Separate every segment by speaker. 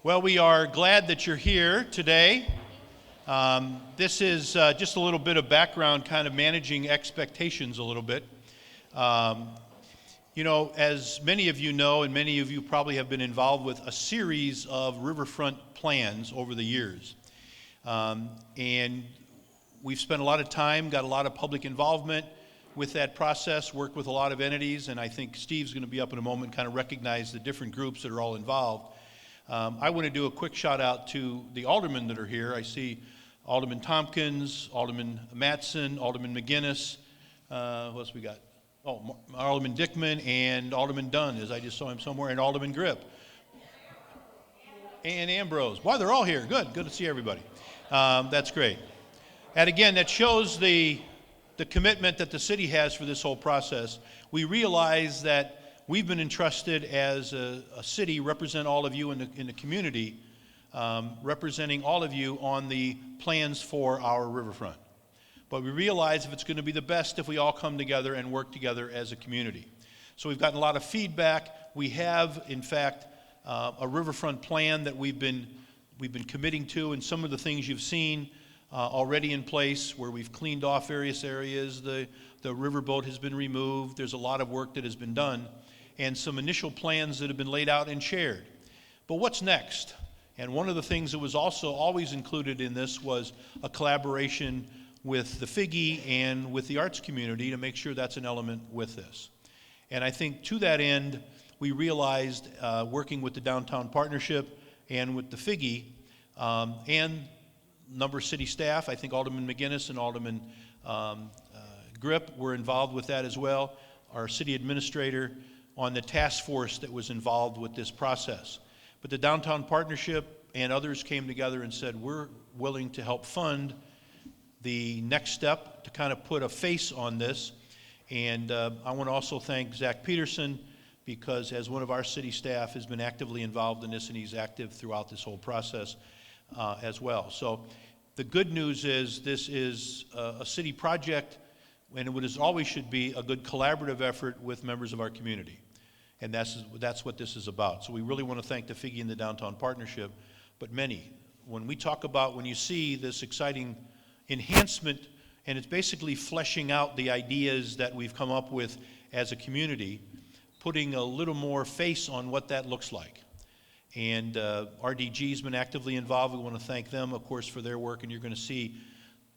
Speaker 1: Well, we are glad that you're here today. This is just a little bit of background, kind of managing expectations a little bit. As many of you know, and many of you probably have been involved with a series of riverfront plans over the years. And we've spent a lot of time, got a lot of public involvement with that process, worked with a lot of entities, and I think Steve's going to be up in a moment and kind of recognize the different groups that are all involved. I want to do a quick shout out to the aldermen that are here. I see Alderman Tompkins, Alderman Mattson, Alderman McGinnis, who else we got? Oh, Alderman Dickman and Alderman Dunn, as I just saw him somewhere, and Alderman Grip. And Ambrose. Why, they're all here. Good to see everybody. That's great. And again, that shows the commitment that the city has for this whole process. We realize that we've been entrusted as a city, represent all of you in the community, representing all of you on the plans for our riverfront. But we realize if it's going to be the best if we all come together and work together as a community. So we've gotten a lot of feedback. We have, in fact, a riverfront plan that we've been committing to, and some of the things you've seen already in place, where we've cleaned off various areas. The riverboat has been removed. There's a lot of work that has been done, and some initial plans that have been laid out and shared. But what's next? And one of the things that was also always included in this was a collaboration with the Figge and with the arts community to make sure that's an element with this. And I think to that end, we realized, working with the Downtown Partnership and with the Figge, and a number of city staff, I think Alderman McGinnis and Alderman Grip were involved with that as well, our city administrator, on the task force that was involved with this process. But the Downtown Partnership and others came together and said, we're willing to help fund the next step to kind of put a face on this. And I want to also thank Zach Peterson, because as one of our city staff has been actively involved in this, and he's active throughout this whole process as well. So the good news is this is a city project, and it always should be a good collaborative effort with members of our community. And that's what this is about. So we really want to thank the Figge and the Downtown Partnership, but many. When you see this exciting enhancement, and it's basically fleshing out the ideas that we've come up with as a community, putting a little more face on what that looks like. And RDG's been actively involved. We want to thank them, of course, for their work, and you're going to see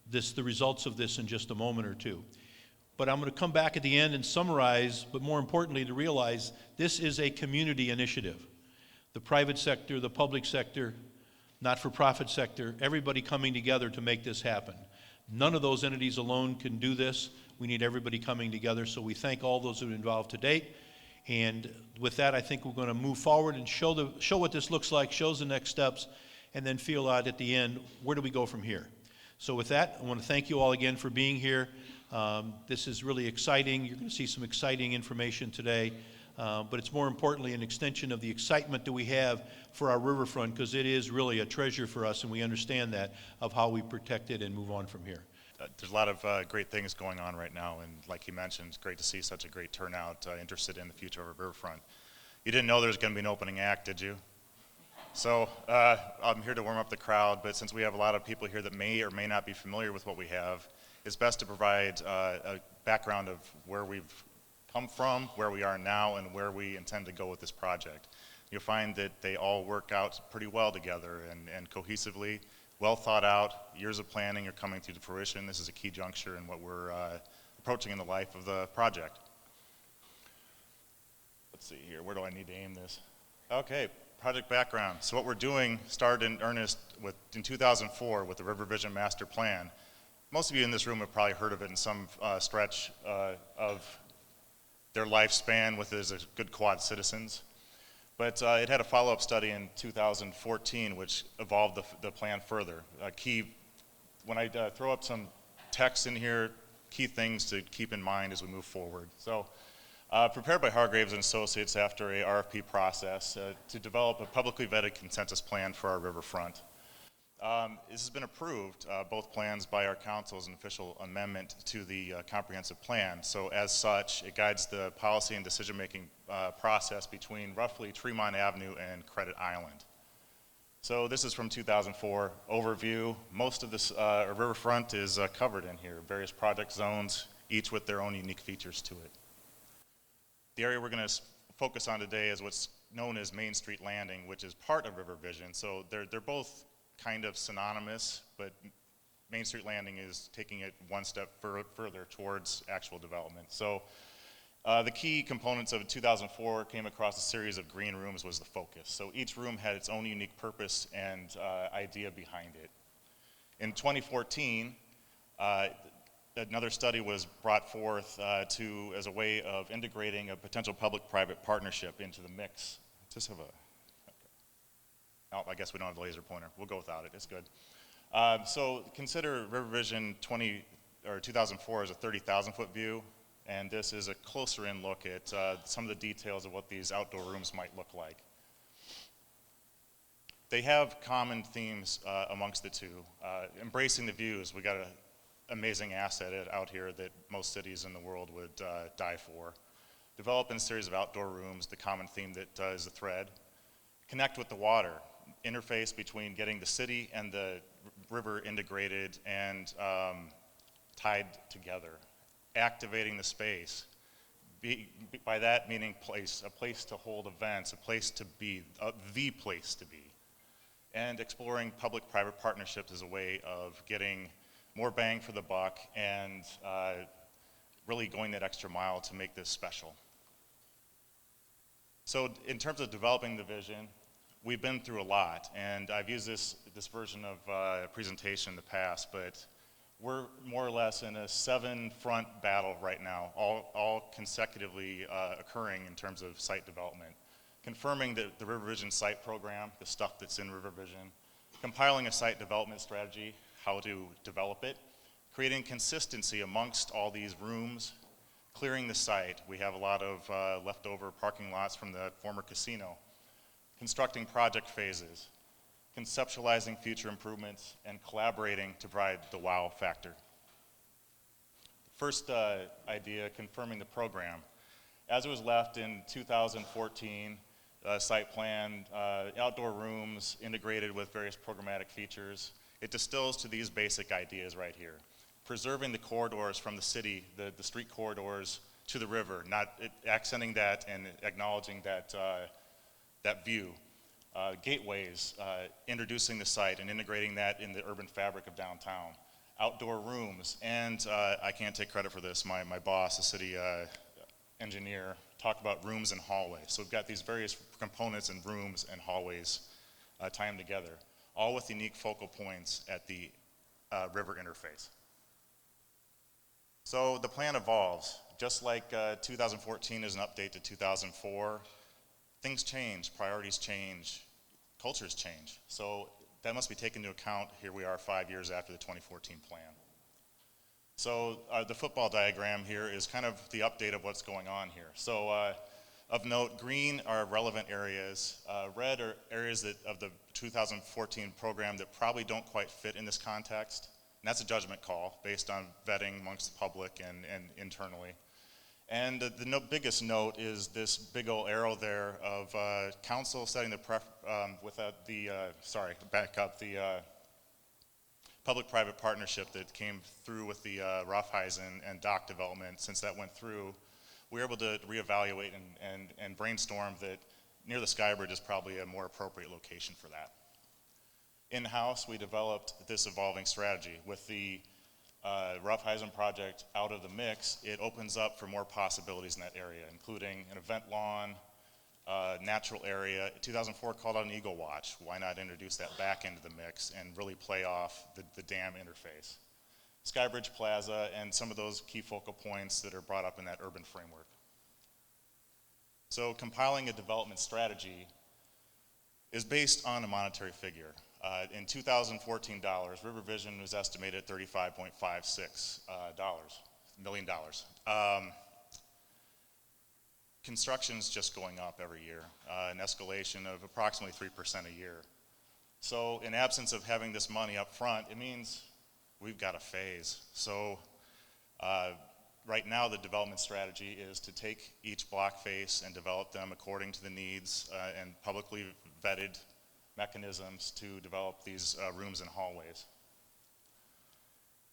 Speaker 1: the results of this in just a moment or two. But I'm going to come back at the end and summarize, but more importantly, to realize this is a community initiative. The private sector, the public sector, not-for-profit sector, everybody coming together to make this happen. None of those entities alone can do this. We need everybody coming together, so we thank all those who are involved to date. And with that, I think we're going to move forward and show what this looks like, shows the next steps, and then feel out at the end, where do we go from here? So with that, I want to thank you all again for being here. This is really exciting. You're going to see some exciting information today, but it's more importantly an extension of the excitement that we have for our riverfront, because it is really a treasure for us, and we understand that, of how we protect it and move on from here.
Speaker 2: There's a lot of great things going on right now, and like he mentioned, it's great to see such a great turnout interested in the future of our riverfront. You didn't know there was going to be an opening act, did you? So I'm here to warm up the crowd, but since we have a lot of people here that may or may not be familiar with what we have, it's best to provide a background of where we've come from, where we are now, and where we intend to go with this project. You'll find that they all work out pretty well together and cohesively, well thought out. Years of planning are coming to fruition. This is a key juncture in what we're approaching in the life of the project. Let's see here, where do I need to aim this? Okay, project background. So what we're doing started in earnest in 2004 with the RiverVision master plan. Most of you in this room have probably heard of it in some stretch of their lifespan with it as a good quad citizens. But it had a follow-up study in 2014 which evolved the plan further. When I throw up some text in here, key things to keep in mind as we move forward. So prepared by Hargraves and Associates after a RFP process to develop a publicly vetted consensus plan for our riverfront. This has been approved, both plans, by our council as an official amendment to the comprehensive plan. So as such, it guides the policy and decision-making process between roughly Tremont Avenue and Credit Island. So this is from 2004 overview. Most of this riverfront is covered in here, various project zones, each with their own unique features to it. The area we're going to focus on today is what's known as Main Street Landing, which is part of RiverVision. So they're both kind of synonymous, but Main Street Landing is taking it one step further towards actual development. So the key components of 2004 came across a series of green rooms was the focus. So each room had its own unique purpose and idea behind it. In 2014, another study was brought forth as a way of integrating a potential public-private partnership into the mix. Just have a, okay. Oh, I guess we don't have the laser pointer. We'll go without it, it's good. So consider RiverVision 2004 as a 30,000 foot view, and this is a closer in look at some of the details of what these outdoor rooms might look like. They have common themes amongst the two. Embracing the views, we got an amazing asset out here that most cities in the world would die for. Develop in a series of outdoor rooms, the common theme that is the thread. Connect with the water, interface between getting the city and the river integrated and tied together. Activating the space. By that meaning a place to hold events, a place to be, the place to be. And exploring public-private partnerships as a way of getting more bang for the buck and really going that extra mile to make this special. So in terms of developing the vision, we've been through a lot, and I've used this version of a presentation in the past, but we're more or less in a 7-front battle right now, all consecutively occurring in terms of site development. Confirming the RiverVision site program, the stuff that's in RiverVision, compiling a site development strategy, how to develop it, creating consistency amongst all these rooms, clearing the site. We have a lot of leftover parking lots from the former casino. Constructing project phases, conceptualizing future improvements, and collaborating to provide the wow factor. First idea, confirming the program. As it was left in 2014, site plan, outdoor rooms integrated with various programmatic features, it distills to these basic ideas right here. Preserving the corridors from the city, the street corridors to the river, not accenting that and acknowledging that that view. Gateways, introducing the site and integrating that in the urban fabric of downtown. Outdoor rooms, and I can't take credit for this, my boss, the city engineer, talked about rooms and hallways. So we've got these various components in rooms and hallways tie them together, all with unique focal points at the river interface. So the plan evolves. Just like 2014 is an update to 2004, things change, priorities change, cultures change. So that must be taken into account. Here we are 5 years after the 2014 plan. So the football diagram here is kind of the update of what's going on here. So of note, green are relevant areas. Red are areas of the 2014 program that probably don't quite fit in this context. And that's a judgment call based on vetting amongst the public and internally. And the biggest note is this big old arrow there of council setting the public-private partnership that came through with the Raiffeisen and dock development. Since that went through, we were able to reevaluate and brainstorm that near the Skybridge is probably a more appropriate location for that. In-house, we developed this evolving strategy. With the Raiffeisen project out of the mix, it opens up for more possibilities in that area, including an event lawn, natural area. 2004 called out an Eagle Watch. Why not introduce that back into the mix and really play off the dam interface? Skybridge Plaza and some of those key focal points that are brought up in that urban framework. So compiling a development strategy is based on a monetary figure. In 2014 dollars, RiverVision was estimated at $35.56 million. Construction's just going up every year, an escalation of approximately 3% a year. So in absence of having this money up front, it means we've got a phase. So right now the development strategy is to take each block face and develop them according to the needs and publicly vetted mechanisms to develop these rooms and hallways.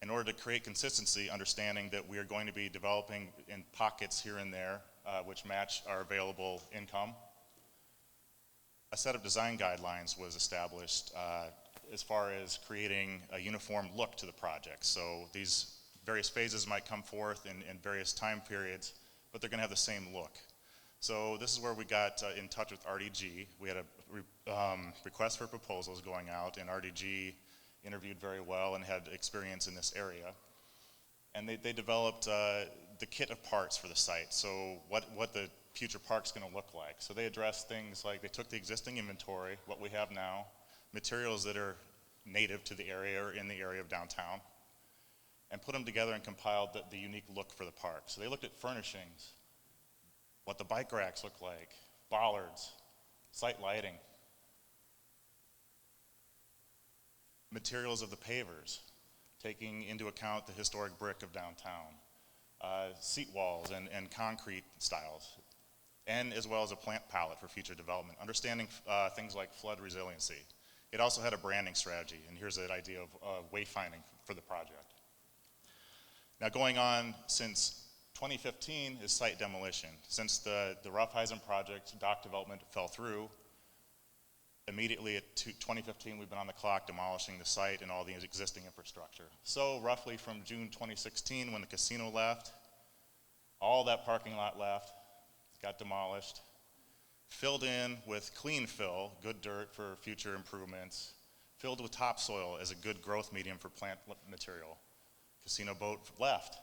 Speaker 2: In order to create consistency, understanding that we are going to be developing in pockets here and there, which match our available income, a set of design guidelines was established as far as creating a uniform look to the project. So these various phases might come forth in various time periods, but they're going to have the same look. So this is where we got in touch with RDG. We had a request for proposals going out, and RDG interviewed very well and had experience in this area. And they developed the kit of parts for the site, so what the future park's going to look like. So they addressed things like they took the existing inventory, what we have now, materials that are native to the area or in the area of downtown, and put them together and compiled the unique look for the park. So they looked at furnishings, what the bike racks look like, bollards, site lighting, materials of the pavers, taking into account the historic brick of downtown, seat walls and concrete styles, and as well as a plant palette for future development, understanding things like flood resiliency. It also had a branding strategy, and here's an idea of wayfinding for the project. Now, going on since 2015 is site demolition. Since the Roughheisen project dock development fell through, immediately at 2015 we've been on the clock demolishing the site and all the existing infrastructure. So roughly from June 2016 when the casino left, all that parking lot left, got demolished, filled in with clean fill, good dirt for future improvements, filled with topsoil as a good growth medium for plant material. Casino boat left,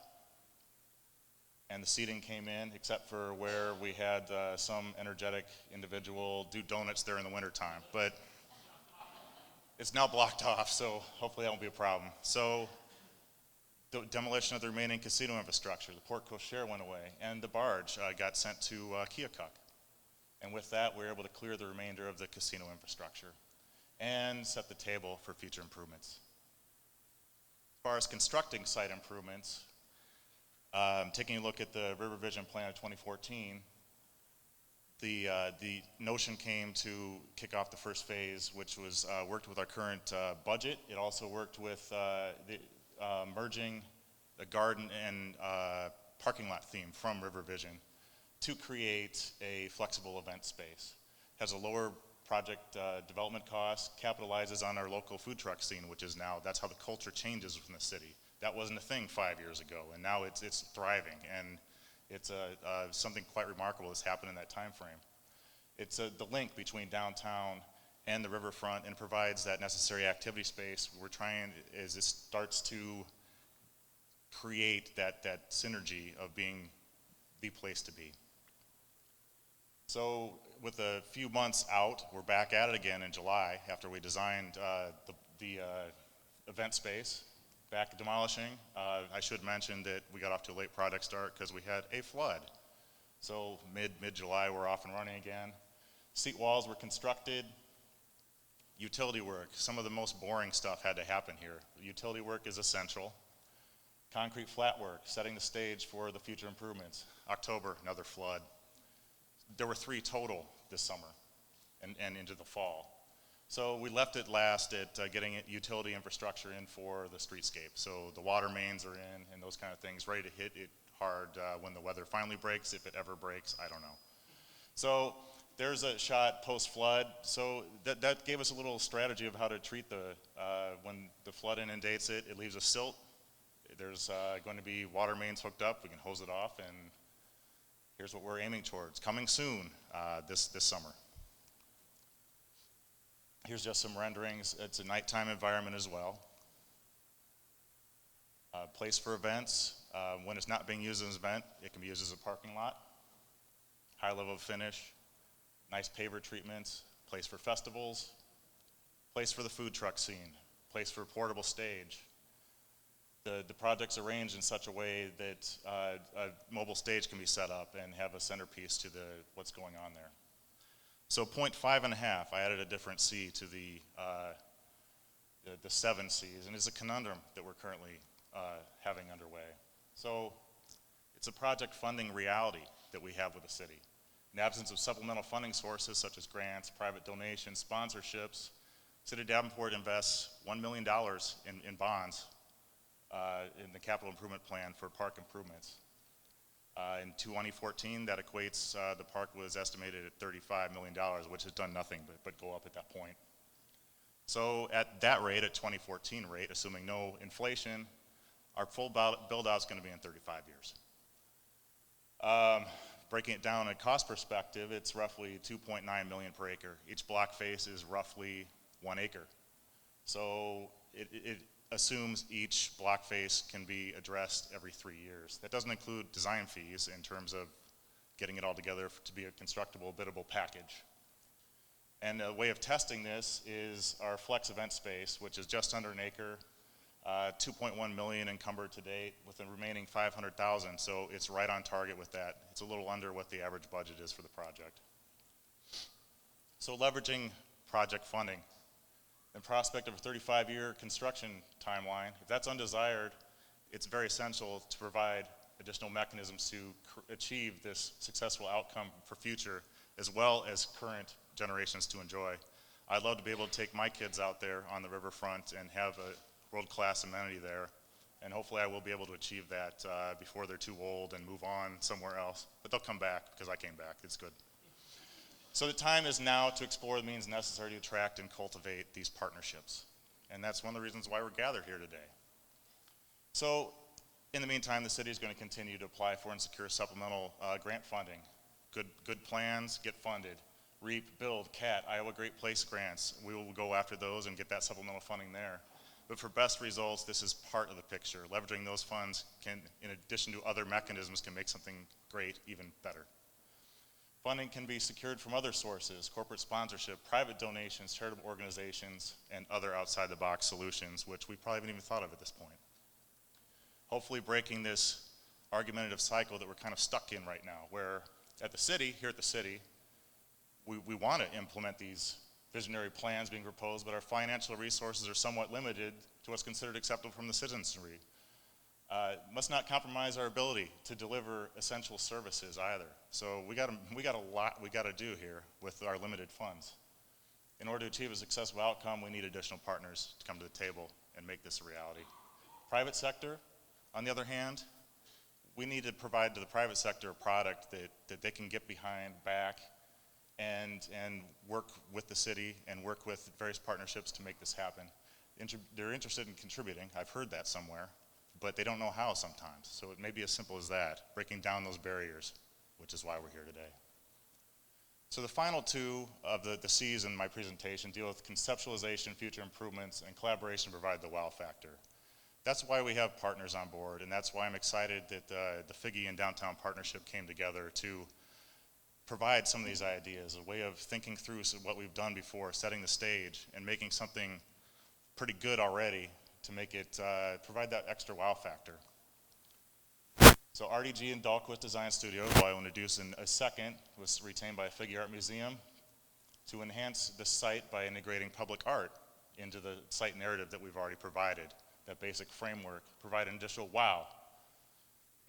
Speaker 2: and the seating came in, except for where we had some energetic individual do donuts there in the wintertime. But it's now blocked off, so hopefully that won't be a problem. So the demolition of the remaining casino infrastructure, the port cochere went away, and the barge got sent to Keokuk. And with that, we were able to clear the remainder of the casino infrastructure and set the table for future improvements. As far as constructing site improvements, taking a look at the RiverVision plan of 2014, the notion came to kick off the first phase, which was worked with our current budget. It also worked with merging the garden and parking lot theme from RiverVision to create a flexible event space. Has a lower project development cost, capitalizes on our local food truck scene, which is now, that's how the culture changes within the city. That wasn't a thing 5 years ago, and now it's thriving, and it's something quite remarkable that's happened in that time frame. It's the link between downtown and the riverfront, and provides that necessary activity space. We're trying, as it starts to create that synergy of being the place to be. So with a few months out, we're back at it again in July after we designed the event space. Back demolishing. I should mention that we got off to a late project start because we had a flood. So mid-July we're off and running again. Seat walls were constructed. Utility work, some of the most boring stuff had to happen here. Utility work is essential. Concrete flat work, setting the stage for the future improvements. October, another flood. There were 3 total this summer and into the fall. So we left it last at getting utility infrastructure in for the streetscape. So the water mains are in and those kind of things, ready to hit it hard when the weather finally breaks, if it ever breaks, I don't know. So there's a shot post-flood. So that gave us a little strategy of how to treat when the flood inundates it, it leaves a silt. There's going to be water mains hooked up, we can hose it off, and here's what we're aiming towards. Coming soon this summer. Here's just some renderings. It's a nighttime environment as well. Place for events. When it's not being used as an event, it can be used as a parking lot. High level of finish. Nice paver treatments. Place for festivals. Place for the food truck scene. Place for a portable stage. The project's arranged in such a way that a mobile stage can be set up and have a centerpiece to what's going on there. So 0.5 I added a different C to the 7 C's, and it's a conundrum that we're currently having underway. So it's a project funding reality that we have with the city. In the absence of supplemental funding sources such as grants, private donations, sponsorships, City of Davenport invests $1 million in bonds in the capital improvement plan for park improvements. In 2014, that equates, the park was estimated at $35 million, which has done nothing but go up at that point. So at that rate, at 2014 rate, assuming no inflation, our full build-out is going to be in 35 years. Breaking it down in a cost perspective, it's roughly $2.9 million per acre. Each block face is roughly 1 acre. So it assumes each block face can be addressed every 3 years. That doesn't include design fees in terms of getting it all together to be a constructible, biddable package. And a way of testing this is our flex event space, which is just under an acre, 2.1 million encumbered to date with the remaining 500,000, so it's right on target with that. It's a little under what the average budget is for the project. So leveraging project funding. In prospect of a 35-year construction timeline, if that's undesired, it's very essential to provide additional mechanisms to achieve this successful outcome for future, as well as current generations to enjoy. I'd love to be able to take my kids out there on the riverfront and have a world-class amenity there, and hopefully I will be able to achieve that before they're too old and move on somewhere else. But they'll come back because I came back. It's good. So the time is now to explore the means necessary to attract and cultivate these partnerships, and that's one of the reasons why we're gathered here today. So in the meantime, the city is going to continue to apply for and secure supplemental grant funding. Good plans get funded. REAP, BUILD, CAT, Iowa Great Place grants. We will go after those and get that supplemental funding there. But for best results, this is part of the picture. Leveraging those funds can, in addition to other mechanisms, can make something great even better. Funding can be secured from other sources: corporate sponsorship, private donations, charitable organizations, and other outside-the-box solutions, which we probably haven't even thought of at this point. Hopefully breaking this argumentative cycle that we're kind of stuck in right now, where at the city, here at the city, we want to implement these visionary plans being proposed, but our financial resources are somewhat limited to what's considered acceptable from the citizenry. Must not compromise our ability to deliver essential services either. So we got a lot we got to do here with our limited funds. In order to achieve a successful outcome, we need additional partners to come to the table and make this a reality. Private sector, on the other hand, we need to provide to the private sector a product that they can get behind, back, and work with the city and work with various partnerships to make this happen. They're interested in contributing. I've heard that somewhere, but they don't know how sometimes. So it may be as simple as that, breaking down those barriers, which is why we're here today. So the final two of the C's in my presentation deal with conceptualization, future improvements, and collaboration to provide the wow factor. That's why we have partners on board, and that's why I'm excited that the Figge and Downtown Partnership came together to provide some of these ideas, a way of thinking through what we've done before, setting the stage, and making something pretty good already to make it, provide that extra wow factor. So RDG and Dahlquist Design Studio, who I will introduce in a second, was retained by Figge Art Museum to enhance the site by integrating public art into the site narrative that we've already provided, that basic framework, provide an additional wow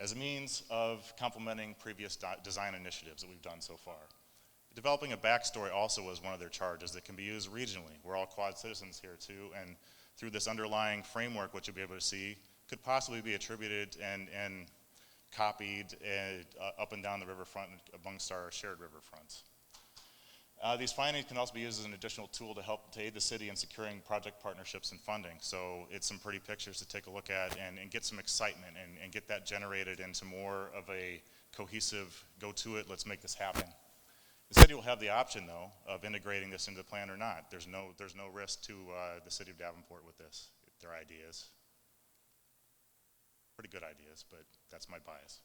Speaker 2: as a means of complementing previous design initiatives that we've done so far. Developing a backstory also was one of their charges that can be used regionally. We're all quad citizens here too, and through this underlying framework, what you'll be able to see could possibly be attributed and copied up and down the riverfront amongst our shared riverfronts. These findings can also be used as an additional tool to help to aid the city in securing project partnerships and funding. So it's some pretty pictures to take a look at and get some excitement and get that generated into more of a cohesive, go to it, let's make this happen. The city will have the option though of integrating this into the plan or not. There's no risk to the City of Davenport with this, their ideas. Pretty good ideas, but that's my bias.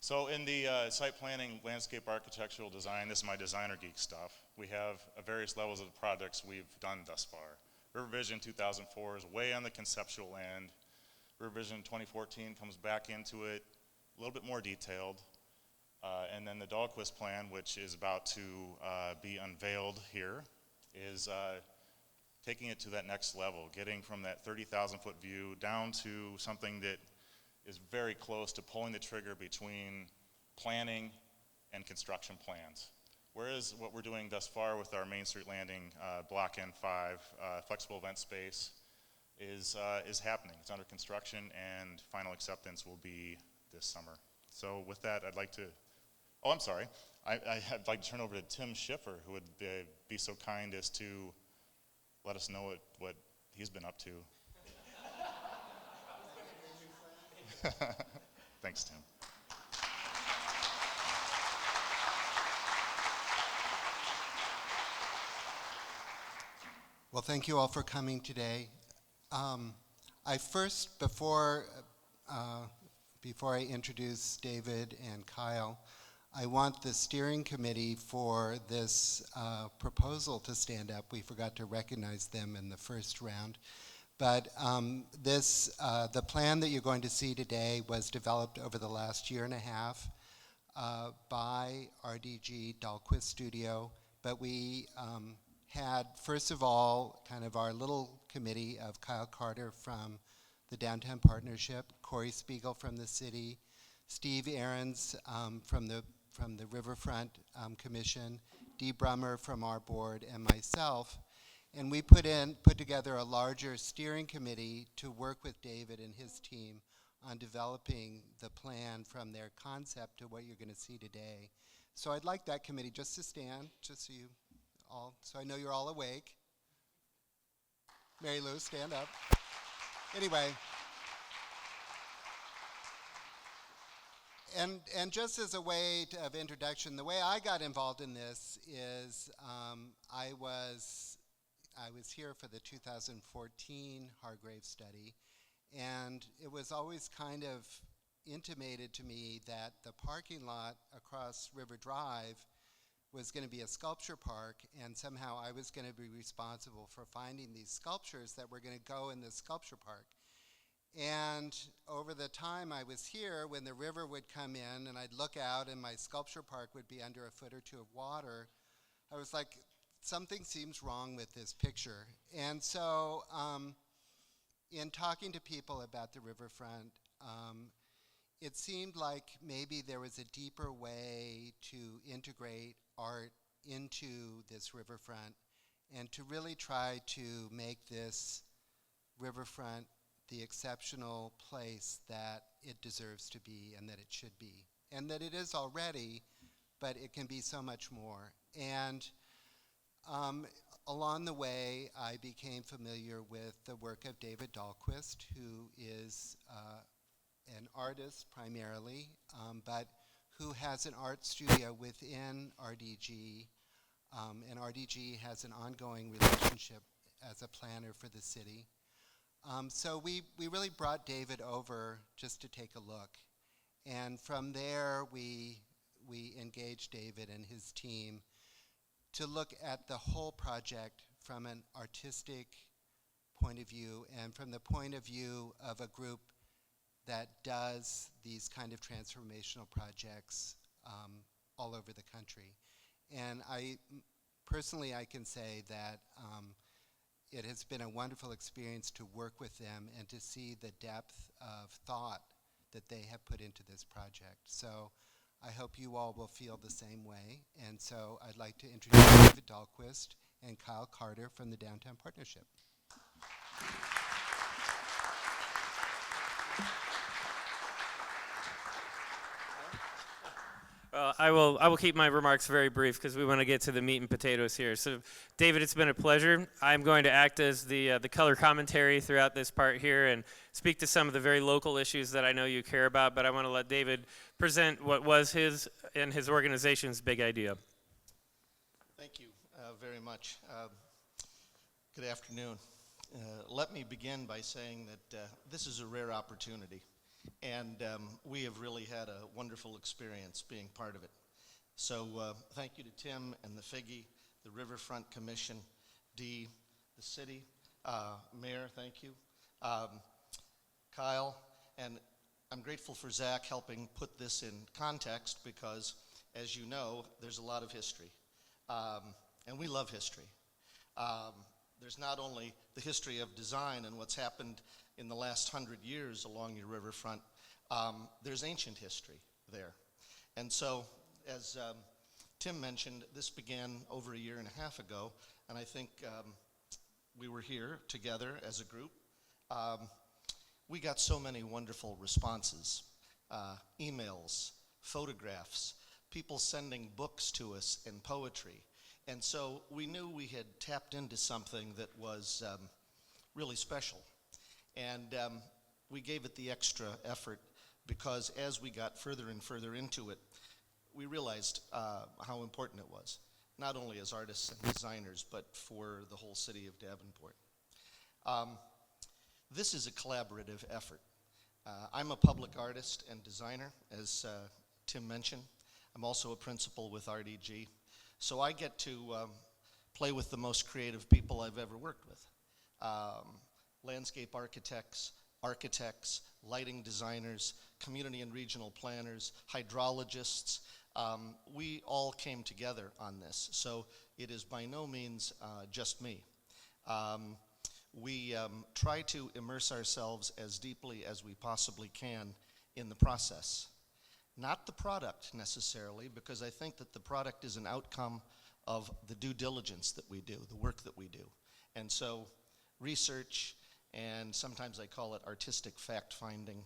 Speaker 2: So in the site planning, landscape architectural design, this is my designer geek stuff. We have various levels of the projects we've done thus far. RiverVision 2004 is way on the conceptual end. RiverVision 2014 comes back into it, a little bit more detailed. And then the Dahlquist plan, which is about to be unveiled here, is taking it to that next level, getting from that 30,000 foot view down to something that is very close to pulling the trigger between planning and construction plans. Whereas what we're doing thus far with our Main Street Landing Block N5 flexible event space is happening. It's under construction, and final acceptance will be this summer. So with that, I'd like to, oh, I'm sorry. I'd like to turn over to Tim Schiffer, who would be so kind as to let us know what he's been up to. Thanks, Tim.
Speaker 3: Well, thank you all for coming today. Before I introduce David and Kyle, I want the steering committee for this proposal to stand up. We forgot to recognize them in the first round. But the plan that you're going to see today was developed over the last year and a half by RDG Dahlquist Studio. But we had, first of all, kind of our little committee of Kyle Carter from the Downtown Partnership, Corey Spiegel from the city, Steve Ahrens from the Riverfront Commission, Dee Brummer from our board, and myself. And we put together a larger steering committee to work with David and his team on developing the plan from their concept to what you're going to see today. So I'd like that committee just to stand, just so I know you're all awake. Mary Lou, stand up. Anyway. And just as a way of introduction, the way I got involved in this is I was here for the 2014 Hargrave study, and it was always kind of intimated to me that the parking lot across River Drive was going to be a sculpture park, and somehow I was going to be responsible for finding these sculptures that were going to go in the sculpture park. And over the time I was here, when the river would come in and I'd look out and my sculpture park would be under a foot or two of water, I was like, something seems wrong with this picture. And so in talking to people about the riverfront, it seemed like maybe there was a deeper way to integrate art into this riverfront and to really try to make this riverfront the exceptional place that it deserves to be and that it should be. And that it is already, but it can be so much more. And along the way, I became familiar with the work of David Dahlquist, who is an artist primarily, but who has an art studio within RDG, and RDG has an ongoing relationship as a planner for the city. So we really brought David over just to take a look. And from there, we engaged David and his team to look at the whole project from an artistic point of view and from the point of view of a group that does these kind of transformational projects all over the country. And personally, I can say that it has been a wonderful experience to work with them and to see the depth of thought that they have put into this project. So I hope you all will feel the same way. And so I'd like to introduce David Dahlquist and Kyle Carter from the Downtown Partnership.
Speaker 4: I will keep my remarks very brief because we want to get to the meat and potatoes here. So, David, it's been a pleasure. I'm going to act as the color commentary throughout this part here and speak to some of the very local issues that I know you care about, but I want to let David present what was his and his organization's big idea.
Speaker 5: Thank you very much. Good afternoon. Let me begin by saying that this is a rare opportunity. And we have really had a wonderful experience being part of it. So thank you to Tim and the Figge, the Riverfront Commission, Dee, the city, Mayor, thank you, Kyle, and I'm grateful for Zach helping put this in context because, as you know, there's a lot of history, and we love history. There's not only the history of design and what's happened in the last 100 years along your riverfront, there's ancient history there. And so as Tim mentioned, this began over a year and a half ago, and I think we were here together as a group. We got so many wonderful responses, emails, photographs, people sending books to us and poetry. And so we knew we had tapped into something that was really special. And we gave it the extra effort because as we got further and further into it, we realized how important it was, not only as artists and designers, but for the whole city of Davenport. This is a collaborative effort. I'm a public artist and designer, as Tim mentioned. I'm also a principal with RDG. So I get to play with the most creative people I've ever worked with. Landscape architects, lighting designers, community and regional planners, hydrologists. We all came together on this, so it is by no means just me. We try to immerse ourselves as deeply as we possibly can in the process. Not the product necessarily, because I think that the product is an outcome of the due diligence that we do, the work that we do. And so research, and sometimes I call it artistic fact-finding,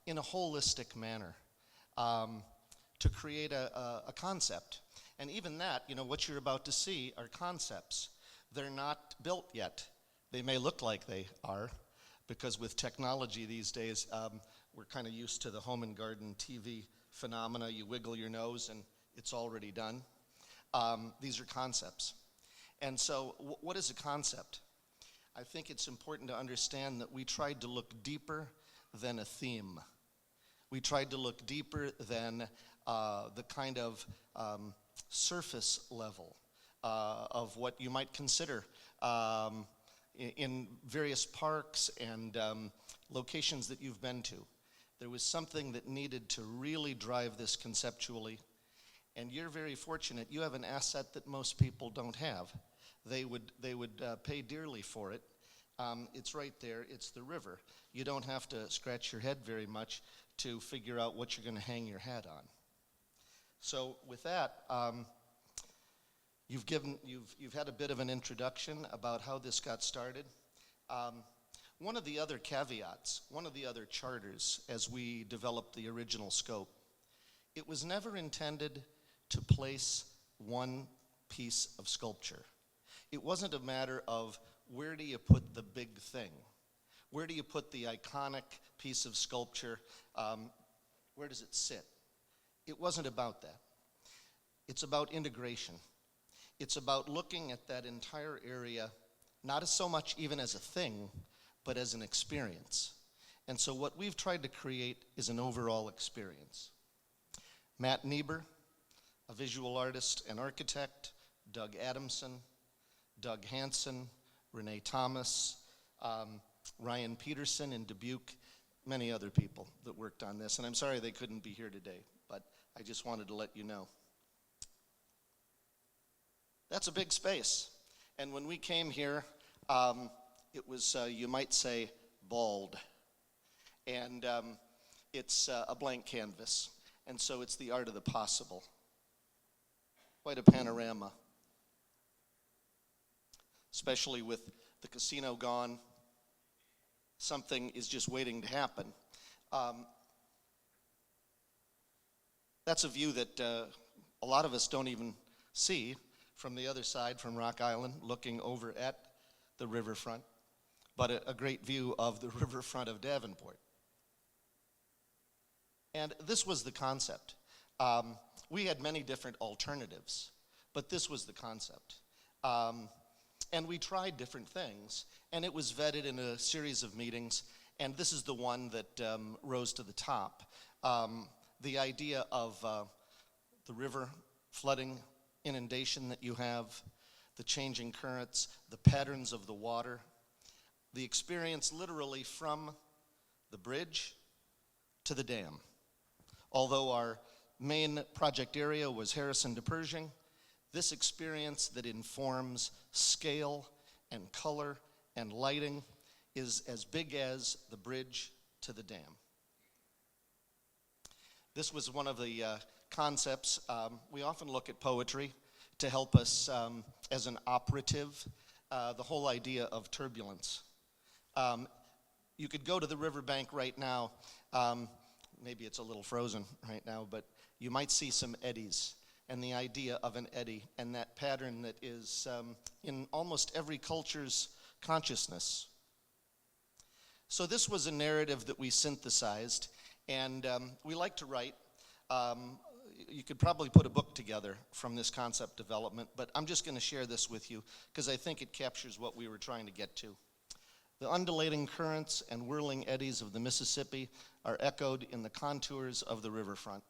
Speaker 5: in a holistic manner, to create a concept. And even that, you know, what you're about to see are concepts. They're not built yet. They may look like they are, because with technology these days, we're kind of used to the home and garden TV phenomena. You wiggle your nose and it's already done. These are concepts. And so what is a concept? I think it's important to understand that we tried to look deeper than a theme. We tried to look deeper than the kind of surface level of what you might consider in various parks and locations that you've been to. There was something that needed to really drive this conceptually, and you're very fortunate. You have an asset that most people don't have. They would pay dearly for it. It's right there. It's the river. You don't have to scratch your head very much to figure out what you're going to hang your hat on. So with that, you've had a bit of an introduction about how this got started. One of the other caveats, one of the other charters as we developed the original scope, it was never intended to place one piece of sculpture. It wasn't a matter of where do you put the big thing? Where do you put the iconic piece of sculpture? Where does it sit? It wasn't about that. It's about integration. It's about looking at that entire area, not as so much even as a thing, but as an experience. And so what we've tried to create is an overall experience. Matt Niebuhr, a visual artist and architect, Doug Adamson, Doug Hansen, Renee Thomas, Ryan Peterson in Dubuque, many other people that worked on this. And I'm sorry they couldn't be here today, but I just wanted to let you know. That's a big space. And when we came here, it was, you might say, bald. And it's a blank canvas. And so it's the art of the possible. Quite a panorama. Especially with the casino gone, something is just waiting to happen. That's a view that a lot of us don't even see from the other side, from Rock Island, looking over at the riverfront, but a great view of the riverfront of Davenport. And this was the concept. We had many different alternatives, but this was the concept. And we tried different things, and it was vetted in a series of meetings, and this is the one that rose to the top. The idea of the river flooding, inundation that you have, the changing currents, the patterns of the water, the experience literally from the bridge to the dam. Although our main project area was Harrison to Pershing, this experience that informs scale and color and lighting is as big as the bridge to the dam. This was one of the concepts, we often look at poetry to help us as an operative, the whole idea of turbulence. You could go to the riverbank right now, maybe it's a little frozen right now, but you might see some eddies, and the idea of an eddy, and that pattern that is in almost every culture's consciousness. So this was a narrative that we synthesized, and we like to write. You could probably put a book together from this concept development, but I'm just going to share this with you because I think it captures what we were trying to get to. The undulating currents and whirling eddies of the Mississippi are echoed in the contours of the riverfront,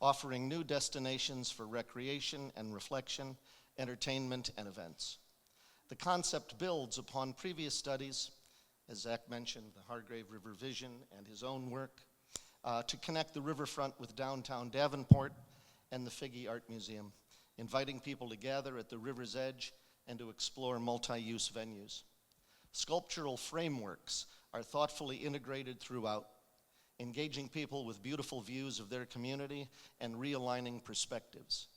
Speaker 5: offering new destinations for recreation and reflection, entertainment, and events. The concept builds upon previous studies, as Zach mentioned, the Hargrave RiverVision and his own work, to connect the riverfront with Downtown Davenport and the Figge Art Museum, inviting people to gather at the river's edge and to explore multi-use venues. Sculptural frameworks are thoughtfully integrated throughout, engaging people with beautiful views of their community and realigning perspectives.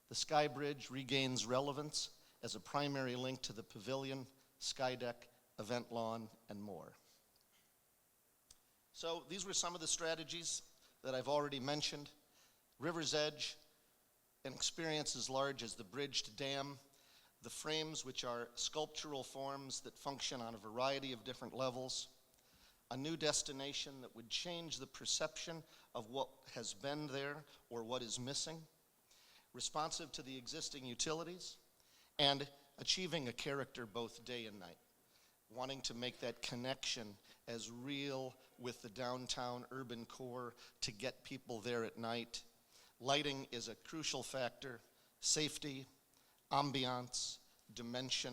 Speaker 5: The Sky Bridge regains relevance as a primary link to the pavilion, sky deck, event lawn, and more. So these were some of the strategies that I've already mentioned. River's edge, an experience as large as the bridge to dam, the frames, which are sculptural forms that function on a variety of different levels, a new destination that would change the perception of what has been there or what is missing, responsive to the existing utilities, and achieving a character both day and night, wanting to make that connection as real with the downtown urban core to get people there at night. Lighting is a crucial factor, safety, ambiance, dimension.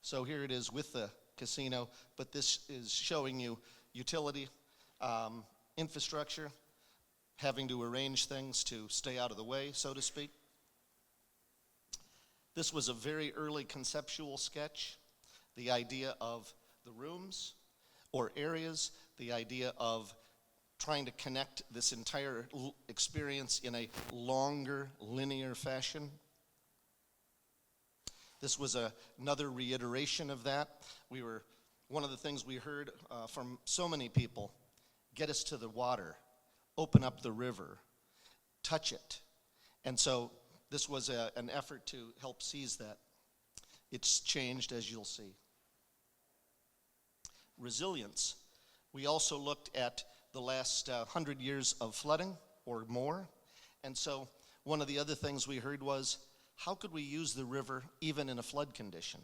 Speaker 5: So here it is with the casino, but this is showing you utility, infrastructure, having to arrange things to stay out of the way, so to speak. This was a very early conceptual sketch, the idea of the rooms or areas, the idea of trying to connect this entire experience in a longer, linear fashion. This was another reiteration of that. One of the things we heard from so many people, get us to the water, open up the river, touch it. And so this was an effort to help seize that. It's changed, as you'll see. Resilience. We also looked at the last 100 years of flooding or more. And so one of the other things we heard was, how could we use the river even in a flood condition?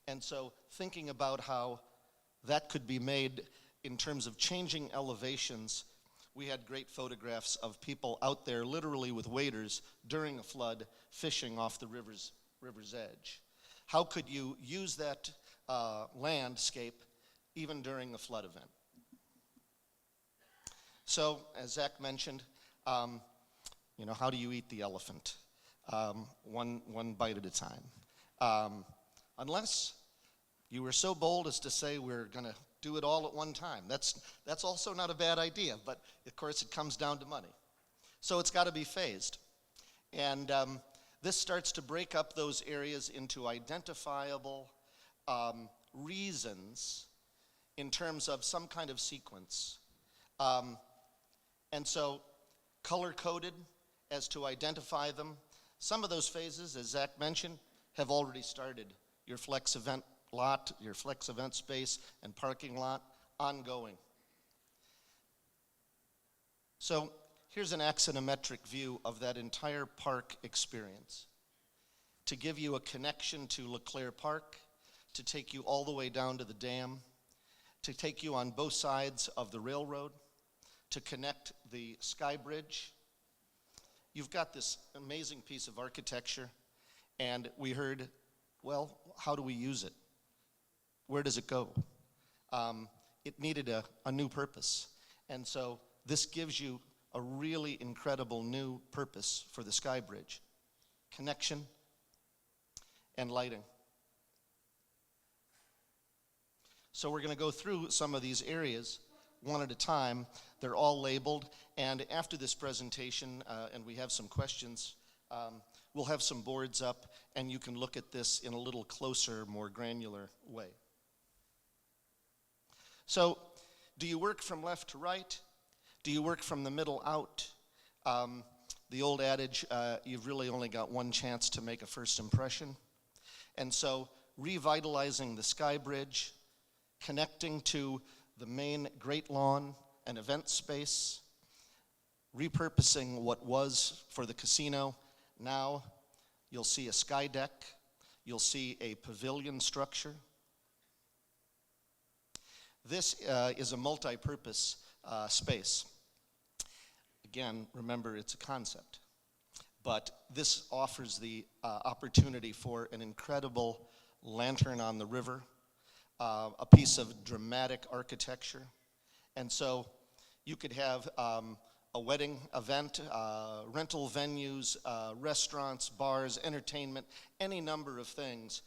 Speaker 5: And so thinking about how that could be made in terms of changing elevations, we had great photographs of people out there literally with waders during a flood fishing off the river's edge. How could you use that landscape even during a flood event? So, as Zach mentioned, how do you eat the elephant? One bite at a time. Unless you were so bold as to say we're going to do it all at one time. That's also not a bad idea, but of course it comes down to money. So it's got to be phased. And this starts to break up those areas into identifiable reasons in terms of some kind of sequence. And so color-coded as to identify them. Some of those phases, as Zach mentioned, have already started. Your flex event lot, your flex event space, and parking lot, ongoing. So here's an axonometric view of that entire park experience. To give you a connection to LeClaire Park, to take you all the way down to the dam, to take you on both sides of the railroad, to connect the Sky Bridge. You've got this amazing piece of architecture, and we heard, well, how do we use it? Where does it go? It needed a new purpose. And so this gives you a really incredible new purpose for the Sky Bridge. Connection and lighting. So we're going to go through some of these areas one at a time. They're all labeled, and after this presentation, and we have some questions, we'll have some boards up, and you can look at this in a little closer, more granular way. So, do you work from left to right? Do you work from the middle out? The old adage, you've really only got one chance to make a first impression. And so, revitalizing the Sky Bridge, connecting to the main Great Lawn and event space, repurposing what was for the casino. Now you'll see a sky deck, you'll see a pavilion structure. This is a multi-purpose space. Again, remember, it's a concept, but this offers the opportunity for an incredible lantern on the river, a piece of dramatic architecture. And so you could have a wedding event, rental venues, restaurants, bars, entertainment, any number of things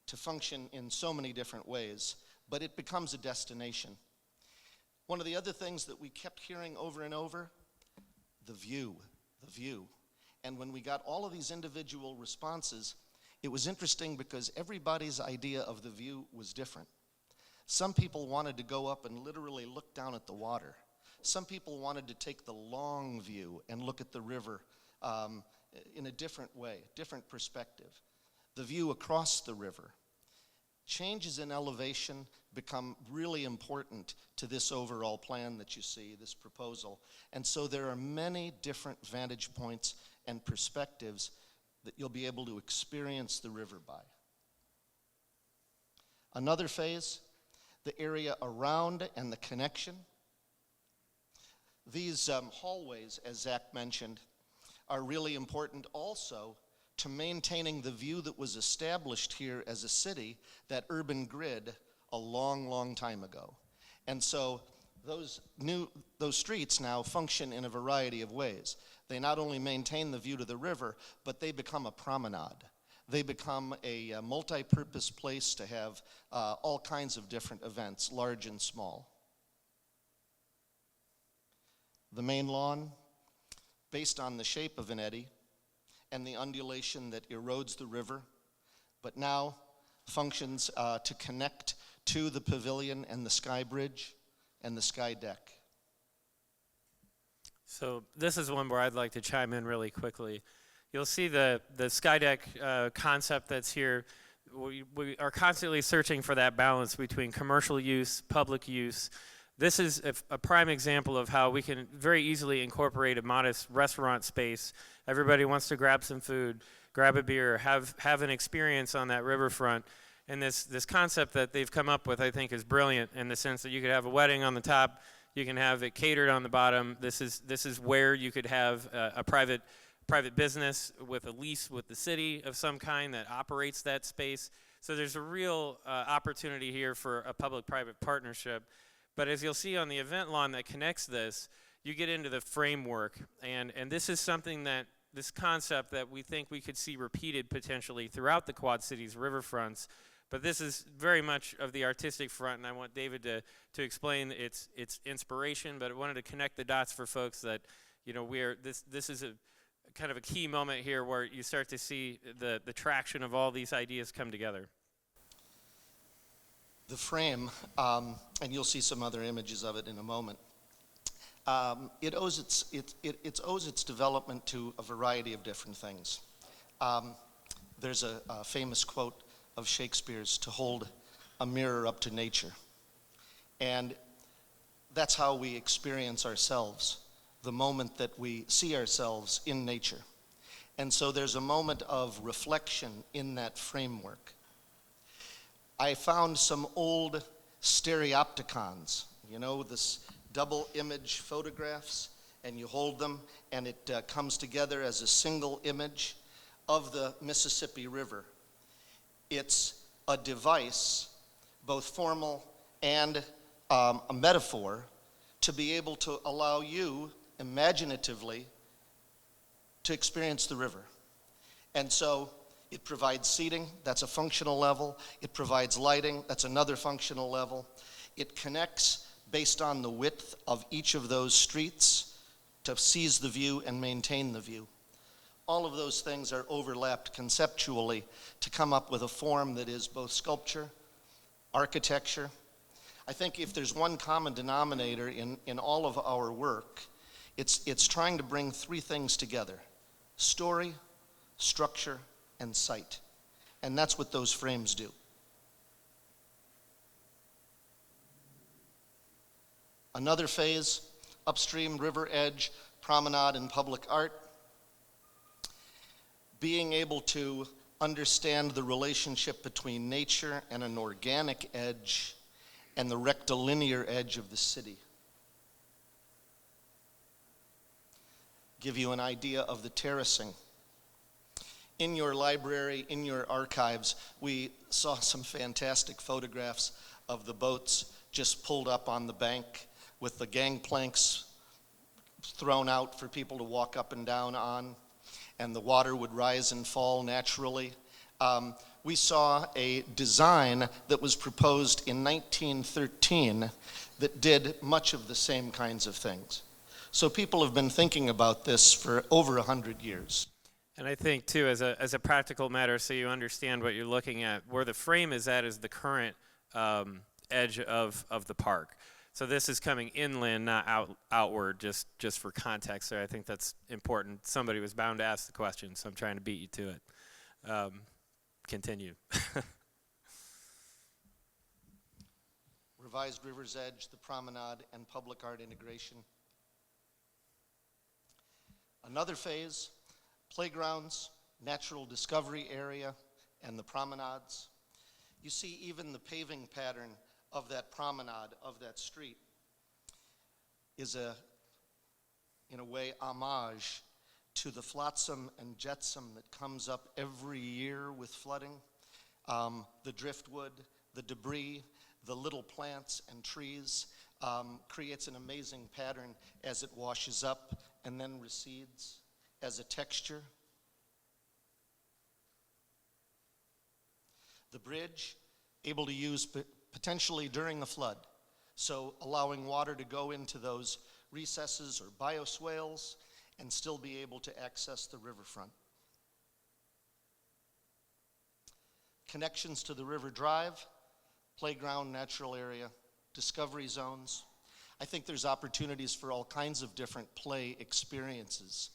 Speaker 5: to function in so many different ways, but it becomes a destination. One of the other things that we kept hearing over and over, the view, the view. And when we got all of these individual responses, it was interesting because everybody's idea of the view was different. Some people wanted to go up and literally look down at the water. Some people wanted to take the long view and look at the river in a different way, different perspective. The view across the river. Changes in elevation become really important to this overall plan that you see, this proposal. And so there are many different vantage points and perspectives that you'll be able to experience the river by. Another phase, the area around and the connection. These hallways, as Zach mentioned, are really important also to maintaining the view that was established here as a city, that urban grid, a long, long time ago. And so those streets now function in a variety of ways. They not only maintain the view to the river, but they become a promenade. They become a multi-purpose place to have all kinds of different events, large and small. The main lawn, based on the shape of an eddy and the undulation that erodes the river, but now functions to connect to the pavilion and the sky bridge and the sky deck.
Speaker 4: So this is one where I'd like to chime in really quickly. You'll see the sky deck concept that's here. We are constantly searching for that balance between commercial use, public use. This is a prime example of how we can very easily incorporate a modest restaurant space. Everybody wants to grab some food, grab a beer, have an experience on that riverfront. And this concept that they've come up with, I think, is brilliant in the sense that you could have a wedding on the top, you can have it catered on the bottom. This is where you could have a private business with a lease with the city of some kind that operates that space. So there's a real opportunity here for a public-private partnership. But as you'll see on the event lawn that connects this, you get into the framework. And this is something that, this concept that we think we could see repeated potentially throughout the Quad Cities riverfronts. But this is very much of the artistic front, and I want David to explain its inspiration, but I wanted to connect the dots for folks that, you know, this is a kind of a key moment here where you start to see the traction of all these ideas come together.
Speaker 5: The frame, and you'll see some other images of it in a moment, it owes its development to a variety of different things. There's a famous quote of Shakespeare's, to hold a mirror up to nature. And that's how we experience ourselves, the moment that we see ourselves in nature. And so there's a moment of reflection in that framework. I found some old stereopticons, you know, this double image photographs, and you hold them and it comes together as a single image of the Mississippi River. It's a device, both formal and a metaphor, to be able to allow you imaginatively to experience the river. And so it provides seating, that's a functional level. It provides lighting, that's another functional level. It connects based on the width of each of those streets to seize the view and maintain the view. All of those things are overlapped conceptually to come up with a form that is both sculpture, architecture. I think if there's one common denominator in all of our work, it's trying to bring three things together: story, structure, and sight. And that's what those frames do. Another phase, upstream, river edge, promenade, and public art. Being able to understand the relationship between nature and an organic edge and the rectilinear edge of the city. Give you an idea of the terracing. In your library, in your archives, we saw some fantastic photographs of the boats just pulled up on the bank with the gangplanks thrown out for people to walk up and down on, and the water would rise and fall naturally. We saw a design that was proposed in 1913 that did much of the same kinds of things. So people have been thinking about this for over 100 years.
Speaker 4: And I think, too, as a practical matter, so you understand what you're looking at, where the frame is at is the current edge of the park. So this is coming inland, not outward, just for context there. I think that's important. Somebody was bound to ask the question, so I'm trying to beat you to it. Continue.
Speaker 5: Revised River's Edge, the promenade, and public art integration. Another phase, playgrounds, natural discovery area, and the promenades. You see even the paving pattern of that promenade, of that street, is in a way, homage to the flotsam and jetsam that comes up every year with flooding. The driftwood, the debris, the little plants and trees creates an amazing pattern as it washes up and then recedes as a texture. The bridge, able to use potentially during the flood, so allowing water to go into those recesses or bioswales and still be able to access the riverfront. Connections to the River Drive, playground, natural area, discovery zones. I think there's opportunities for all kinds of different play experiences.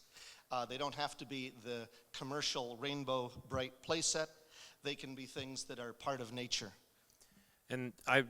Speaker 5: They don't have to be the commercial rainbow bright play set. They can be things that are part of nature.
Speaker 4: And I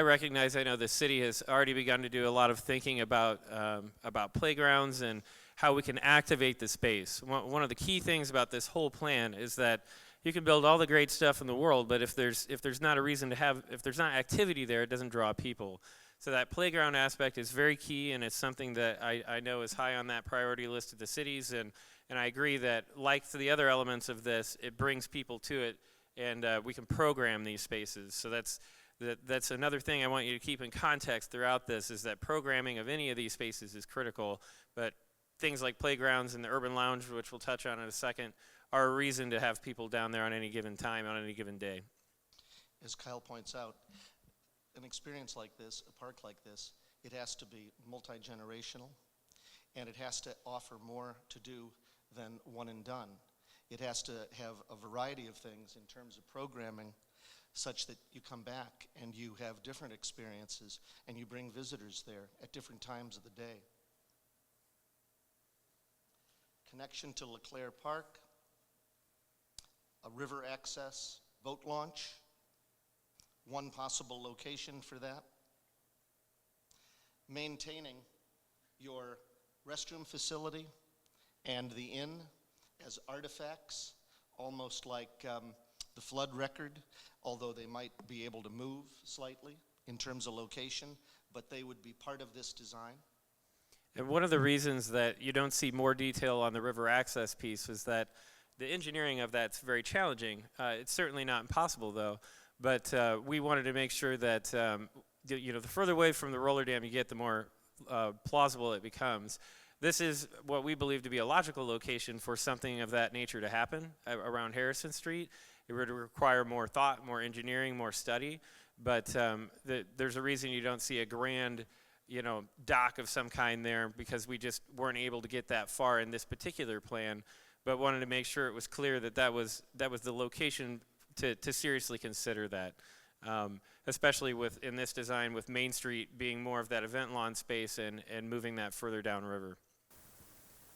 Speaker 4: recognize, I know the city has already begun to do a lot of thinking about playgrounds and how we can activate the space. One of the key things about this whole plan is that you can build all the great stuff in the world, but if there's not a reason to have, if there's not activity there, it doesn't draw people. So that playground aspect is very key, and it's something that I know is high on that priority list of the cities, and I agree that, like the other elements of this, it brings people to it, and we can program these spaces. So that's another thing I want you to keep in context throughout this, is that programming of any of these spaces is critical, but things like playgrounds and the urban lounge, which we'll touch on in a second, are a reason to have people down there on any given time, on any given day.
Speaker 5: As Kyle points out, an experience like this, a park like this, it has to be multi-generational, and it has to offer more to do than one and done. It has to have a variety of things in terms of programming, such that you come back and you have different experiences and you bring visitors there at different times of the day. Connection to LeClaire Park, a river access boat launch, one possible location for that. Maintaining your restroom facility and the inn as artifacts, almost like the flood record, although they might be able to move slightly in terms of location, but they would be part of this design.
Speaker 4: And one of the reasons that you don't see more detail on the river access piece is that the engineering of that's very challenging. It's certainly not impossible, though, but we wanted to make sure that the further away from the roller dam you get, the more plausible it becomes. This is what we believe to be a logical location for something of that nature to happen around Harrison Street. It would require more thought, more engineering, more study, but there's a reason you don't see a grand, dock of some kind there, because we just weren't able to get that far in this particular plan, but wanted to make sure it was clear that was the location to seriously consider that. Especially in this design with Main Street being more of that event lawn space and moving that further downriver.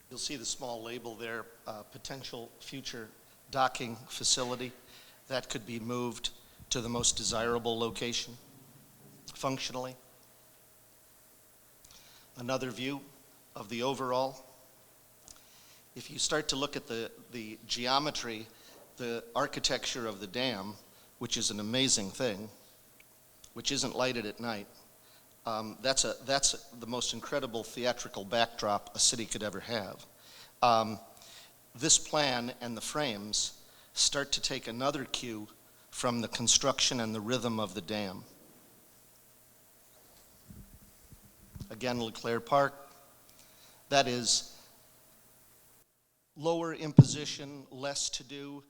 Speaker 5: You'll see the small label there, potential future docking facility. That could be moved to the most desirable location, functionally. Another view of the overall. If you start to look at the geometry, the architecture of the dam, which is an amazing thing, which isn't lighted at night, that's the most incredible theatrical backdrop a city could ever have. This plan and the frames start to take another cue from the construction and the rhythm of the dam. Again, LeClaire Park, that is lower imposition, less to do,